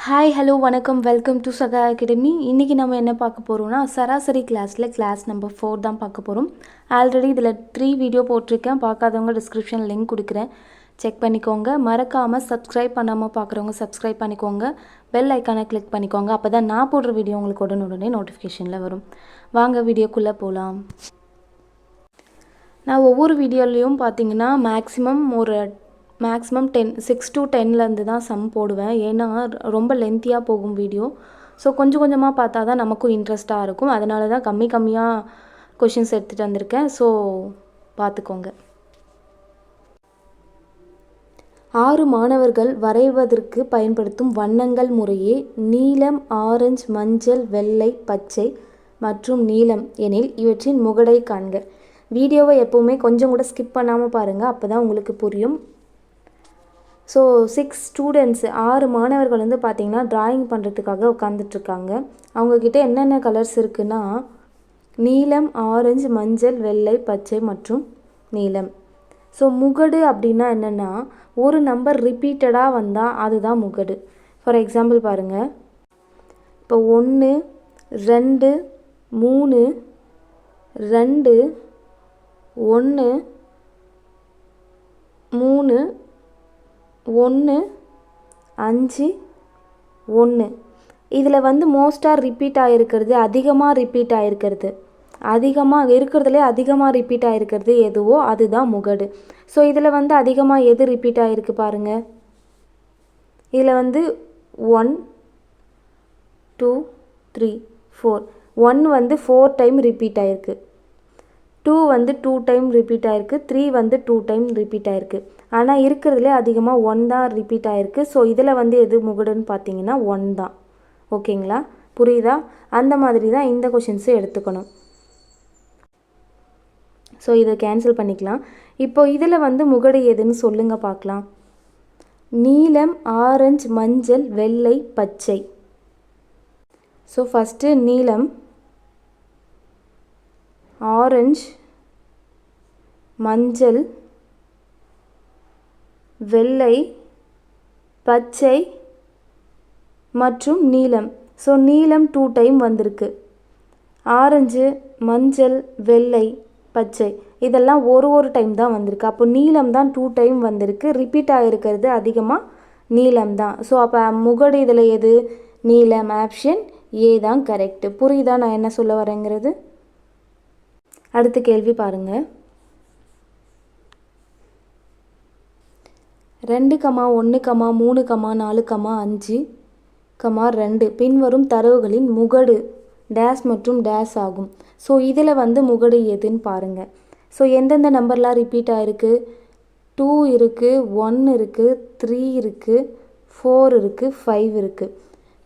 Hi hello வணக்கம் welcome to சகா academy. இன்றைக்கி நம்ம என்ன பார்க்க போகிறோம்னா சராசரி கிளாஸ் நம்பர் 4 தான் பார்க்க போகிறோம். ஆல்ரெடி இதில் 3 வீடியோ போட்டிருக்கேன். பார்க்காதவங்க டிஸ்கிரிப்ஷன் லிங்க் கொடுக்குறேன், செக் பண்ணிக்கோங்க. மறக்காமல் சப்ஸ்கிரைப் பண்ணாமல் பார்க்குறவங்க சப்ஸ்கிரைப் பண்ணிக்கோங்க. பெல் ஐக்கானை கிளிக் பண்ணிக்கோங்க. அப்போ தான் நான் போடுற வீடியோ உங்களுக்கு உடனே நோட்டிஃபிகேஷனில் வரும். வாங்க வீடியோக்குள்ளே போகலாம். நான் ஒவ்வொரு வீடியோலையும் பார்த்தீங்கன்னா மேக்ஸிமம் 6 to 10 தான் சம் போடுவேன். ஏன்னா ரொம்ப லென்த்தியாக போகும் வீடியோ. ஸோ கொஞ்சம் கொஞ்சமாக பார்த்தா தான் நமக்கும் இன்ட்ரெஸ்ட்டாக இருக்கும். அதனால தான் கம்மியாக கொஷின்ஸ் எடுத்துகிட்டு வந்திருக்கேன். ஸோ பார்த்துக்கோங்க. 6 மாணவர்கள் வரைவதற்கு பயன்படுத்தும் வண்ணங்கள் முறையே நீலம், ஆரஞ்சு, மஞ்சள், வெள்ளை, பச்சை மற்றும் நீலம் எனில் இவற்றின் முகடை காண்க. வீடியோவை எப்போவுமே கொஞ்சம் கூட ஸ்கிப் பண்ணாமல் பாருங்கள், அப்போ தான் உங்களுக்கு புரியும். ஸோ 6 ஸ்டூடெண்ட்ஸ் 6 மாணவர்கள் வந்து பார்த்திங்கன்னா ட்ராயிங் பண்ணுறதுக்காக உட்காந்துட்ருக்காங்க. அவங்கக்கிட்ட என்னென்ன கலர்ஸ் இருக்குன்னா நீலம், ஆரஞ்சு, மஞ்சள், வெள்ளை, பச்சை மற்றும் நீலம். ஸோ முகடு அப்படின்னா என்னென்னா ஒரு நம்பர் ரிப்பீட்டடாக வந்தால் அதுதான் முகடு. ஃபார் எக்ஸாம்பிள் பாருங்கள், இப்போ 1 2 3 2 1 3 1 5 1 இதில் வந்து மோஸ்ட்டாக ரிப்பீட் ஆகிருக்கிறது, அதிகமாக ரிப்பீட் ஆகிருக்கிறது, அதிகமாக ரிப்பீட் ஆகிருக்கிறது எதுவோ அதுதான் முகடு. ஸோ இதில் வந்து அதிகமாக எது ரிப்பீட் ஆகிருக்கு பாருங்கள். இதில் வந்து 1 2 3 4 1 வந்து 4 டைம் ரிப்பீட் ஆகிருக்கு, 2 வந்து 2 டைம் ரிப்பீட் ஆகிருக்கு, 3 வந்து 2 டைம் ரிப்பீட் ஆகிருக்கு. ஆனால் இருக்கிறதுலே அதிகமாக 1 தான் ரிப்பீட் ஆகிருக்கு. ஸோ இதில் வந்து எது முகடுன்னு பார்த்தீங்கன்னா 1 தான். ஓகேங்களா, புரியுதா? அந்த மாதிரி தான் இந்த கொஷின்ஸும் எடுத்துக்கணும். ஸோ இதை கேன்சல் பண்ணிக்கலாம். இப்போ இதில் வந்து முகடு எதுன்னு சொல்லுங்கள் பார்க்கலாம். நீலம், ஆரஞ்சு, மஞ்சள், வெள்ளை, பச்சை. ஸோ ஃபஸ்ட்டு நீலம், ஆரஞ்சு, மஞ்சள், வெள்ளை, பச்சை மற்றும் நீலம். ஸோ நீலம் 2 டைம் வந்திருக்கு, ஆரஞ்சு, மஞ்சள், வெள்ளை, பச்சை இதெல்லாம் ஒரு டைம் தான் வந்திருக்கு. அப்போ நீலம் தான் 2 டைம் வந்திருக்கு, ரிப்பீட் ஆகிருக்கிறது அதிகமாக நீலம் தான். ஸோ அப்போ முகடு இதில் எது? நீலம். ஆப்ஷன் ஏ தான் கரெக்டு. புரியுதா நான் என்ன சொல்ல வரேங்கிறது? அடுத்த கேள்வி பாருங்கள். 2, 1, 3, 4, 5, 2 பின்வரும் தரவுகளின் முகடு டேஸ் மற்றும் டேஸ் ஆகும். ஸோ இதில் வந்து முகடு எதுன்னு பாருங்கள். ஸோ எந்தெந்த நம்பர்லாம் ரிப்பீட் ஆகிருக்கு? 2 இருக்குது, 1 இருக்குது, 3 இருக்குது, 4 இருக்குது, 5 இருக்குது.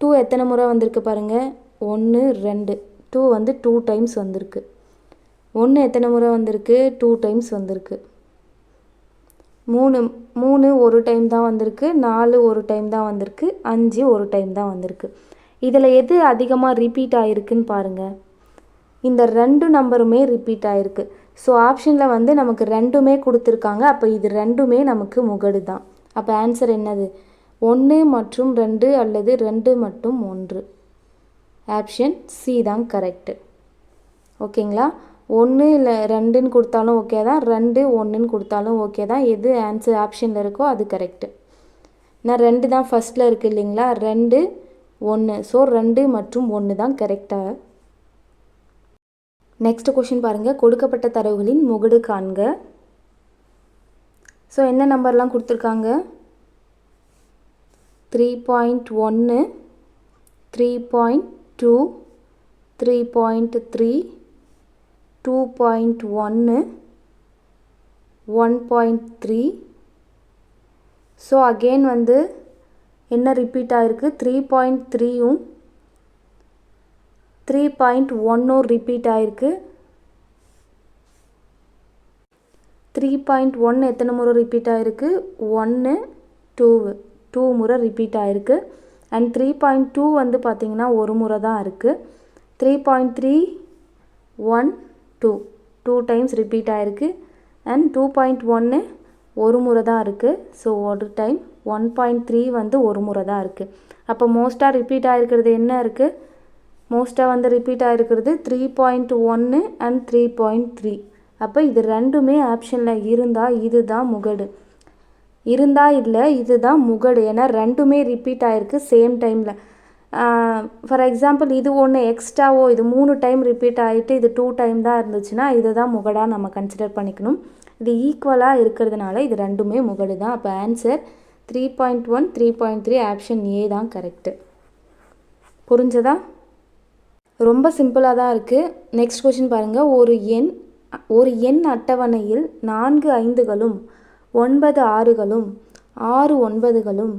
2 எத்தனை முறை வந்திருக்கு பாருங்கள்? 1 2. 2 வந்து 2 டைம்ஸ் வந்திருக்கு. 1 எத்தனை முறை வந்திருக்கு? 2 டைம்ஸ் வந்திருக்கு. 3 ஒரு டைம் தான் வந்திருக்கு, 4 ஒரு டைம் தான் வந்திருக்கு, 5 ஒரு டைம் தான் வந்திருக்கு. இதில் எது அதிகமாக ரிப்பீட் ஆகிருக்குன்னு பாருங்கள். இந்த 2 நம்பருமே ரிப்பீட் ஆகிருக்கு. ஸோ ஆப்ஷனில் வந்து நமக்கு 2மே கொடுத்துருக்காங்க. அப்போ இது 2மே நமக்கு முகடு தான். அப்போ ஆன்சர் என்னது? 1 மற்றும் 2 அல்லது 2 மற்றும் 1. ஆப்ஷன் சி தான் கரெக்டு. ஓகேங்களா? 1 இல்லை 2ன்னு கொடுத்தாலும் ஓகே தான், 2 1ன்னு கொடுத்தாலும் ஓகே தான். எது ஆன்சர் ஆப்ஷனில் இருக்கோ அது கரெக்டு. நான் 2 தான் ஃபஸ்ட்டில் இருக்குது இல்லைங்களா? 2 1. ஸோ 2 மற்றும் 1 தான் கரெக்டாக. நெக்ஸ்ட் கொஷின் பாருங்கள். கொடுக்கப்பட்ட தரவுகளின் முகடு காண்க. ஸோ என்ன நம்பர்லாம் கொடுத்துருக்காங்க? 3.1 3.2 3.3 2.1 1.3. ஸோ அகெயின் வந்து என்ன ரிப்பீட் ஆகிருக்கு? 3.3யும் 3.1ம் ரிப்பீட் ஆகிருக்கு. 3.1 எத்தனை முறை ரிப்பீட் ஆகிருக்கு? 1 2 முறை ரிப்பீட் ஆகிருக்கு. அண்ட் 3.2 வந்து பார்த்திங்கன்னா ஒரு முறை தான் இருக்குது. 3.3 1 2 டைம்ஸ் ரிப்பீட் ஆகிருக்கு. அண்ட் 2.1 ஒரு முறை தான் இருக்குது. ஸோ ஒரு டைம் 1.3 வந்து ஒரு முறை தான் இருக்குது. அப்போ மோஸ்ட்டாக ரிப்பீட் ஆகிருக்கிறது என்ன இருக்குது? மோஸ்ட்டாக வந்து ரிப்பீட் ஆகிருக்கிறது 3.1 அண்ட் 3.3. அப்போ இது ரெண்டுமே ஆப்ஷனில் இருந்தால் இதுதான் முகடு. இருந்தால் இல்லை, இதுதான் முகடு. ஏன்னா ரெண்டுமே ரிப்பீட் ஆகிருக்கு சேம் டைமில். ஃபார் எக்ஸாம்பிள் இது ஒன்று எக்ஸ்ட்ராவோ, இது 3 டைம் ரிப்பீட் ஆகிட்டு இது 2 டைம் தான் இருந்துச்சுன்னா இதை தான் முகடாக நம்ம கன்சிடர் பண்ணிக்கணும். இது ஈக்குவலாக இருக்கிறதுனால இது ரெண்டுமே முகடு தான். அப்போ ஆன்சர் 3.1, 3.3 ஆப்ஷன் ஏ தான் கரெக்டு. புரிஞ்சதா? ரொம்ப சிம்பிளாக தான் இருக்குது. நெக்ஸ்ட் கொஷின் பாருங்கள். ஒரு எண் அட்டவணையில் 4 5களும் 9 6களும் 6 9களும்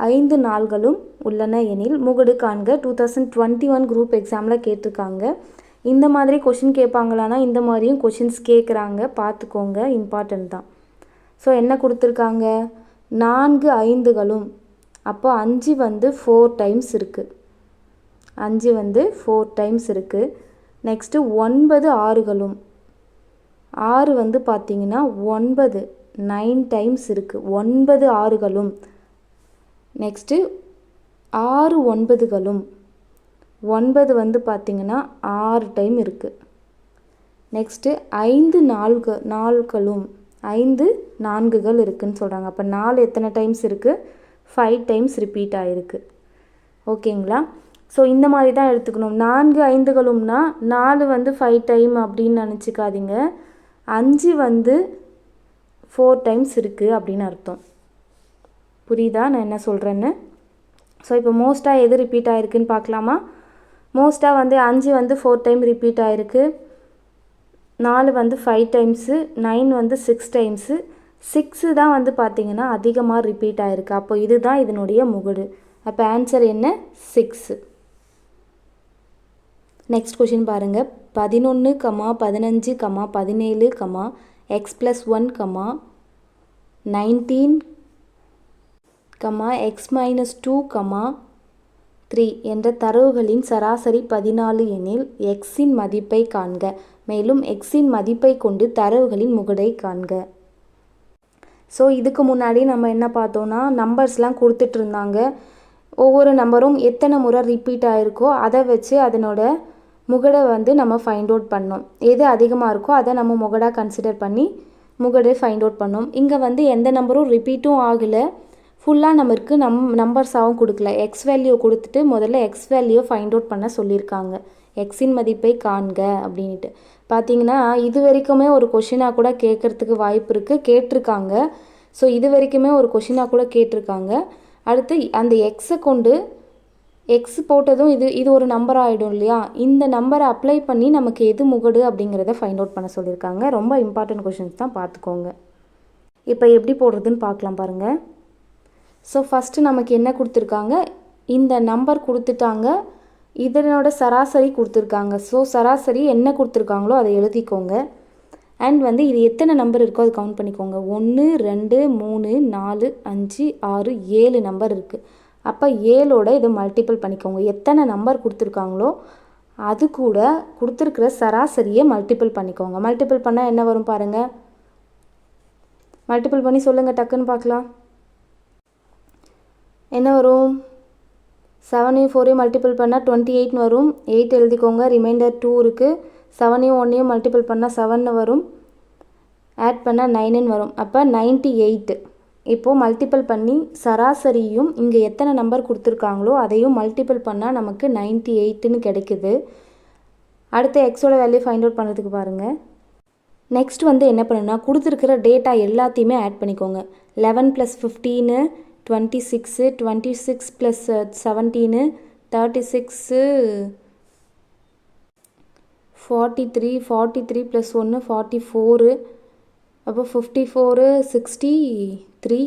5 4களும் உள்ளன எனில் முகடு காண்க. 2021 குரூப் எக்ஸாமில் கேட்டிருக்காங்க. இந்த மாதிரி கொஷின் கேட்பாங்களான்னா இந்த மாதிரியும் கொஷின்ஸ் கேட்குறாங்க, பார்த்துக்கோங்க, இம்பார்ட்டன்ட் தான். ஸோ என்ன கொடுத்துருக்காங்க? 4 5களும், அப்போ 5 வந்து 4 டைம்ஸ் இருக்குது. 5 வந்து 4 டைம்ஸ் இருக்குது. நெக்ஸ்ட்டு 9 6களும், 6 வந்து பார்த்திங்கன்னா 9 டைம்ஸ் இருக்குது. 9 6களும். நெக்ஸ்ட்டு 6 9களும், 9 வந்து பார்த்திங்கன்னா 6 டைம் இருக்குது. நெக்ஸ்ட்டு 5 4களும், 5 4கள் இருக்குதுன்னு சொல்கிறாங்க. அப்போ 4 எத்தனை டைம்ஸ் இருக்குது? 5 டைம்ஸ் ரிப்பீட் ஆகிருக்கு. ஓகேங்களா? ஸோ இந்த மாதிரி தான் எடுத்துக்கணும். 4 5களும்னா 4 வந்து 5 டைம் அப்படின்னு நினச்சிக்காதீங்க. 5 வந்து 4 டைம்ஸ் இருக்குது அப்படின்னு அர்த்தம். புரியுதா நான் என்ன சொல்கிறேன்னு? ஸோ இப்போ மோஸ்ட்டாக எது ரிப்பீட் ஆகிருக்குன்னு பார்க்கலாமா? மோஸ்ட்டாக வந்து 5 வந்து 4 டைம் ரிப்பீட் ஆகிருக்கு. 4 வந்து 5 டைம்ஸு, 9 வந்து 6 டைம்ஸு, 6 தான் வந்து பார்த்திங்கன்னா அதிகமாக ரிப்பீட் ஆகிருக்கு. அப்போ இதுதான் இதனுடைய முகடு. அப்போ ஆன்சர் என்ன? 6. நெக்ஸ்ட் கொஷின் பாருங்கள். 11, 15, 17, x+1, 19, x-2, 3 என்ற தரவுகளின் சராசரி 14 எனில் எக்ஸின் மதிப்பை காண்க. மேலும் எக்ஸின் மதிப்பை கொண்டு தரவுகளின் முகடை காண்க. ஸோ இதுக்கு முன்னாடி நம்ம என்ன பார்த்தோன்னா நம்பர்ஸ்லாம் கொடுத்துட்டு இருந்தாங்க. ஒவ்வொரு நம்பரும் எத்தனை முறை ரிப்பீட் ஆகிருக்கோ அதை வச்சு அதனோட முகடை வந்து நம்ம ஃபைண்ட் அவுட் பண்ணோம். எது அதிகமாக இருக்கோ அதை நம்ம முகடாக கன்சிடர் பண்ணி முகடை ஃபைண்ட் அவுட் பண்ணோம். இங்கே வந்து எந்த நம்பரும் ரிப்பீட்டும் ஆகலை, ஃபுல்லாக நம்மளுக்கு நம்பர்ஸாகவும் கொடுக்கல. எக்ஸ் வேல்யூ கொடுத்துட்டு முதல்ல எக்ஸ் வேல்யூ ஃபைண்ட் அவுட் பண்ண சொல்லியிருக்காங்க. எக்ஸின் மதிப்பை காண்க அப்படின்ட்டு பார்த்தீங்கன்னா இது வரைக்குமே ஒரு கொஷினாக கூட கேட்குறதுக்கு வாய்ப்பு இருக்குது, கேட்டிருக்காங்க. ஸோ இது வரைக்குமே ஒரு கொஷினாக கூட கேட்டிருக்காங்க. அடுத்து அந்த எக்ஸை கொண்டு எக்ஸ் போட்டதும் இது ஒரு நம்பர் ஆகிடும் இல்லையா? இந்த நம்பரை அப்ளை பண்ணி நமக்கு எது முகடு அப்படிங்கிறத ஃபைண்ட் அவுட் பண்ண சொல்லியிருக்காங்க. ரொம்ப இம்பார்ட்டன்ட் கொஷின்ஸ் தான், பார்த்துக்கோங்க. இப்போ எப்படி போடுறதுன்னு பார்க்கலாம் பாருங்கள். ஸோ ஃபஸ்ட்டு நமக்கு என்ன கொடுத்துருக்காங்க? இந்த நம்பர் கொடுத்துட்டாங்க, இதனோட சராசரி கொடுத்துருக்காங்க. ஸோ சராசரி என்ன கொடுத்துருக்காங்களோ அதை எழுதிக்கோங்க. அண்ட் வந்து இது எத்தனை நம்பர் இருக்கோ அது கவுண்ட் பண்ணிக்கோங்க. 1 2 3 4 5 6 7 நம்பர் இருக்குது. அப்போ 7ஓட இதை மல்டிபிள் பண்ணிக்கோங்க. எத்தனை நம்பர் கொடுத்துருக்காங்களோ அது கூட கொடுத்துருக்கிற சராசரியை மல்டிபிள் பண்ணிக்கோங்க. மல்டிபிள் பண்ணால் என்ன வரும் பாருங்கள். மல்டிபிள் பண்ணி சொல்லுங்கள், டக்குன்னு பார்க்கலாம். என்ன வரும்? 7ஐயும் 4ஐயும் மல்டிபிள் பண்ணால் 28 வரும். 8 எழுதிக்கோங்க. ரிமைண்டர் 2 இருக்குது. 7ஐயும் 1ஐயும் மல்டிபிள் பண்ணால் 7 வரும். ஆட் பண்ணால் 9 வரும். அப்போ 98. இப்போது மல்டிபிள் பண்ணி சராசரியும் இங்கே எத்தனை நம்பர் கொடுத்துருக்காங்களோ அதையும் மல்டிபிள் பண்ணால் நமக்கு 98ன்னு கிடைக்குது. அடுத்து எக்ஸோட வேல்யூ ஃபைண்ட் அவுட் பண்ணுறதுக்கு பாருங்கள். நெக்ஸ்ட் வந்து என்ன பண்ணுன்னா கொடுத்துருக்கிற டேட்டா எல்லாத்தையுமே ஆட் பண்ணிக்கோங்க. 11 + 15 26, 26 + 17 36, 43, 43 + 1 44, அப்போ 54, 63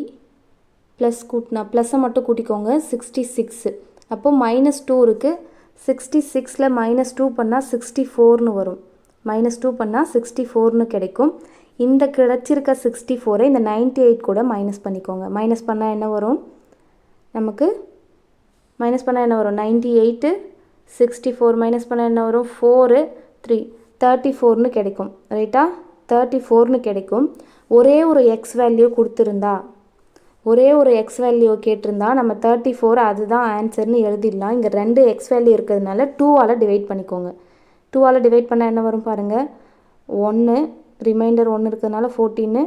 ப்ளஸ் கூட்டினா ப்ளஸ்ஸை மட்டும் கூட்டிக்கோங்க 66. அப்போது -2 இருக்குது. 66ல் -2 பண்ணால் 64ன்னு வரும். -2 பண்ணால் 64ன்னு கிடைக்கும். இந்த கிடச்சிருக்க 64ஐ இந்த 98 கூட மைனஸ் பண்ணிக்கோங்க. மைனஸ் பண்ணால் என்ன வரும்? நமக்கு மைனஸ் பண்ணால் என்ன வரும்? 98, 64 மைனஸ் பண்ணால் என்ன வரும்? 4, 3, 34ன்னு கிடைக்கும். ரைட்டா? 34ன்னு கிடைக்கும். ஒரே ஒரு எக்ஸ் வேல்யூ கொடுத்துருந்தா ஒரே ஒரு எக்ஸ் வேல்யூ கேட்டிருந்தா நம்ம 34 அதுதான் ஆன்சர்னு எழுதிடலாம். இங்கே 2 எக்ஸ் வேல்யூ இருக்கிறதுனால 2ஆல் டிவைட் பண்ணிக்கோங்க. 2ஆல் டிவைட் பண்ணால் என்ன வரும் பாருங்கள், 1 ரிமைண்டர் 1 இருக்கிறதுனால 14,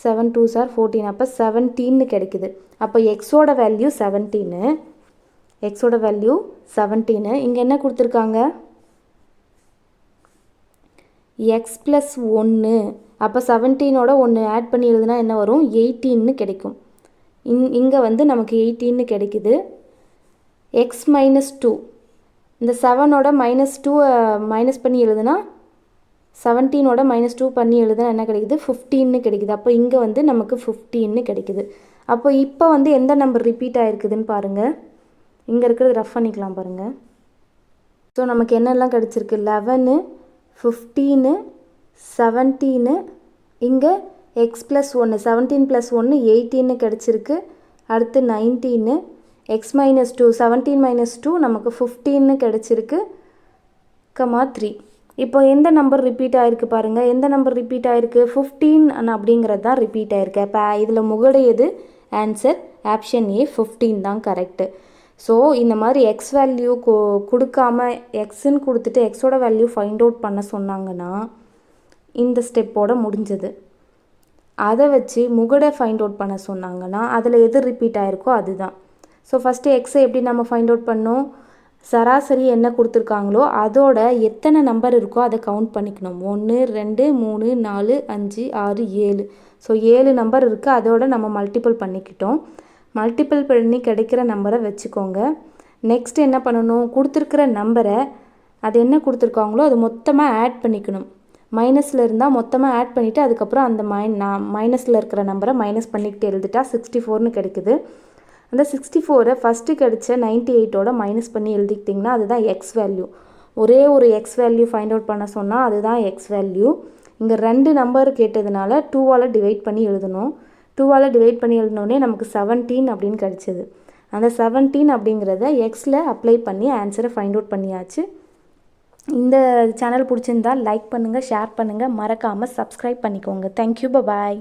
7 2s are 14, அப்போ 17 கிடைக்குது. அப்போ எக்ஸோட வேல்யூ 17, எக்ஸோட வேல்யூ 17. இங்கே என்ன கொடுத்துருக்காங்க, எக்ஸ் ப்ளஸ் 1, அப்போ 17ஓட 1 ஆட் பண்ணி எழுதுனா என்ன வரும், 18 கிடைக்கும். இங்கே வந்து நமக்கு 18 கிடைக்குது. எக்ஸ் மைனஸ் 2, இந்த 7ஓட -2 மைனஸ் பண்ணி எழுதுனா 17ஓட -2 பண்ணி எழுதுனா என்ன கிடைக்குது, 15 கிடைக்குது. அப்போ இங்கே வந்து நமக்கு 15 கிடைக்குது. அப்போ இப்போ வந்து எந்த நம்பர் ரிப்பீட் ஆகிருக்குதுன்னு பாருங்கள். இங்கே இருக்கிறது ரஃப் பண்ணிக்கலாம் பாருங்கள். ஸோ நமக்கு என்னெல்லாம் கிடச்சிருக்கு, 11, 15, 17, இங்கே எக்ஸ் ப்ளஸ் 1, 17 + 1 18 கிடச்சிருக்கு. அடுத்து 19, எக்ஸ் மைனஸ் 2, 17 - 2 நமக்கு 15 கிடச்சிருக்கு, 3. இப்போ எந்த நம்பர் ரிப்பீட் ஆகிருக்கு பாருங்கள், எந்த நம்பர் ரிப்பீட் ஆகிருக்கு, 15 அப்படிங்கிறது தான் ரிப்பீட் ஆகிருக்கு. இப்போ இதில் முகடையது ஆன்சர் ஆப்ஷன் ஏ 15 தான் கரெக்டு. ஸோ இந்த மாதிரி எக்ஸ் வேல்யூ கொடுக்காம எக்ஸுன்னு கொடுத்துட்டு எக்ஸோட வேல்யூ ஃபைண்ட் அவுட் பண்ண சொன்னாங்கன்னா இந்த ஸ்டெப்போட முடிஞ்சது. அதை வச்சு முகடை ஃபைண்ட் அவுட் பண்ண சொன்னாங்கன்னா அதில் எது ரிப்பீட் ஆகிருக்கோ அதுதான். ஸோ ஃபஸ்ட்டு எக்ஸை எப்படி நம்ம ஃபைண்ட் அவுட் பண்ணோம், சராசரி என்ன கொடுத்துருக்காங்களோ அதோட எத்தனை நம்பர் இருக்கோ அதை கவுண்ட் பண்ணிக்கணும். 1 2 3 4 5 6 7. ஸோ 7 நம்பர் இருக்குது, அதோட நம்ம மல்டிபிள் பண்ணிக்கிட்டோம். மல்டிபிள் பண்ணி கிடைக்கிற நம்பரை வச்சுக்கோங்க. நெக்ஸ்ட் என்ன பண்ணணும், கொடுத்துருக்கிற நம்பரை அது என்ன கொடுத்துருக்காங்களோ அது மொத்தமாக ஆட் பண்ணிக்கணும். மைனஸில் இருந்தால் மொத்தமாக ஆட் பண்ணிவிட்டு அதுக்கப்புறம் அந்த மைனஸில் இருக்கிற நம்பரை மைனஸ் பண்ணிக்கிட்டு எழுதிட்டா 64ன்னு கிடைக்குது. அந்த 64 ஃபஸ்ட்டு கிடைச்ச 98ஓட மைனஸ் பண்ணி எழுதிக்கிட்டிங்கன்னா அதுதான் எக்ஸ் வேல்யூ. ஒரே ஒரு எக்ஸ் வேல்யூ ஃபைண்ட் அவுட் பண்ண சொன்னால் அதுதான் எக்ஸ் வேல்யூ. இங்கே 2 நம்பர் கேட்டதுனால 2ஆல் டிவைட் பண்ணி எழுதணும். 2ஆல் டிவைட் பண்ணி எழுதினோடனே நமக்கு 17 அப்படின்னு கிடச்சிது. அந்த 17 அப்படிங்கிறத எக்ஸில் அப்ளை பண்ணி ஆன்சரை ஃபைண்ட் அவுட் பண்ணியாச்சு. இந்த சேனல் பிடிச்சிருந்தால் லைக் பண்ணுங்கள், ஷேர் பண்ணுங்கள், மறக்காமல் சப்ஸ்கிரைப் பண்ணிக்கோங்க. தேங்க்யூ, பாய்.